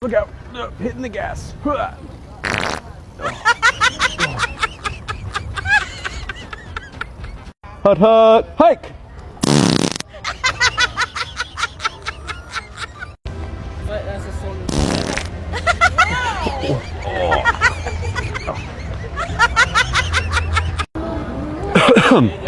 Look out. Hitting the gas. Hut hut. Hike. But that's the same.